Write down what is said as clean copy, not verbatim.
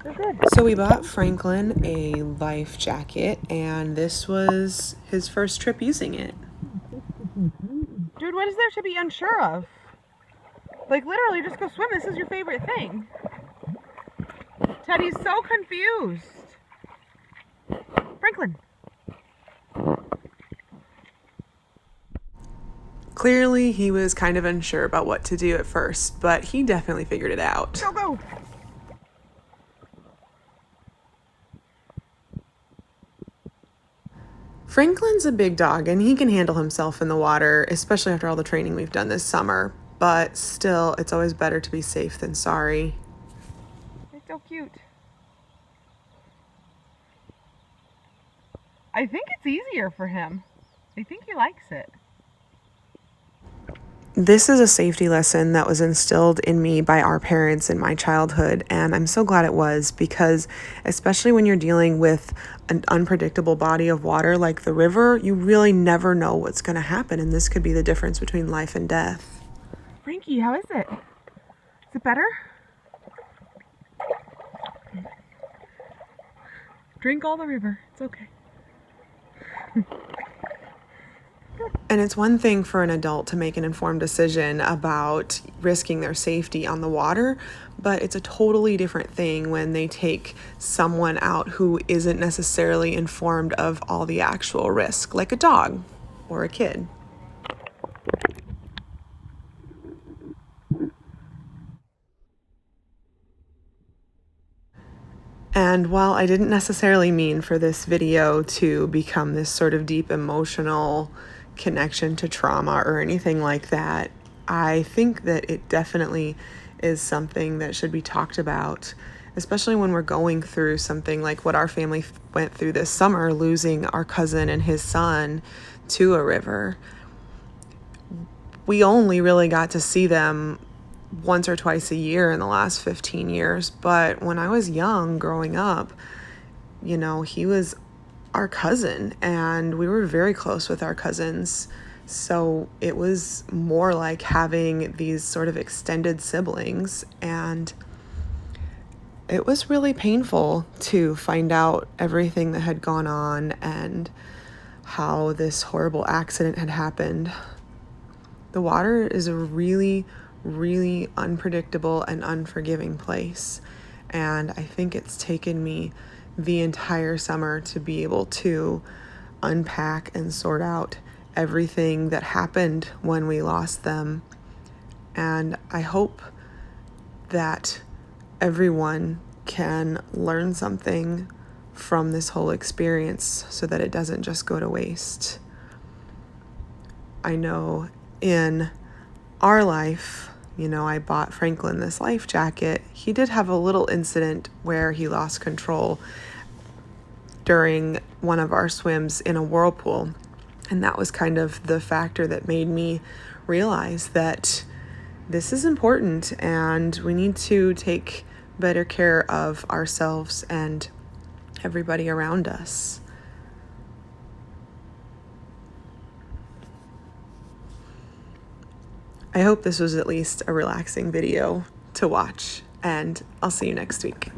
They're good. So we bought Franklin a life jacket, and this was his first trip using it. Dude, what is there to be unsure of? Like, literally, just go swim. This is your favorite thing. Teddy's so confused. Franklin. Clearly, he was kind of unsure about what to do at first, but he definitely figured it out. Go, go. Franklin's a big dog, and he can handle himself in the water, especially after all the training we've done this summer. But still, it's always better to be safe than sorry. It's so cute. I think it's easier for him. I think he likes it. This is a safety lesson that was instilled in me by our parents in my childhood, and I'm so glad it was, because especially when you're dealing with an unpredictable body of water like the river, you really never know what's going to happen, and this could be the difference between life and death. Frankie, how is it? Is it better? Drink all the river. It's okay. And it's one thing for an adult to make an informed decision about risking their safety on the water, but it's a totally different thing when they take someone out who isn't necessarily informed of all the actual risk, like a dog or a kid. And while I didn't necessarily mean for this video to become this sort of deep emotional connection to trauma or anything like that, I think that it definitely is something that should be talked about, especially when we're going through something like what our family went through this summer, losing our cousin and his son to a river. We only really got to see them once or twice a year in the last 15 years. But when I was young, growing up, he was our cousin, and we were very close with our cousins. So it was more like having these sort of extended siblings, and it was really painful to find out everything that had gone on and how this horrible accident had happened. The water is a really, really unpredictable and unforgiving place. And I think it's taken me the entire summer to be able to unpack and sort out everything that happened when we lost them. And I hope that everyone can learn something from this whole experience so that it doesn't just go to waste. I know in our life, I bought Franklin this life jacket. He did have a little incident where he lost control during one of our swims in a whirlpool. And that was kind of the factor that made me realize that this is important and we need to take better care of ourselves and everybody around us. I hope this was at least a relaxing video to watch, and I'll see you next week.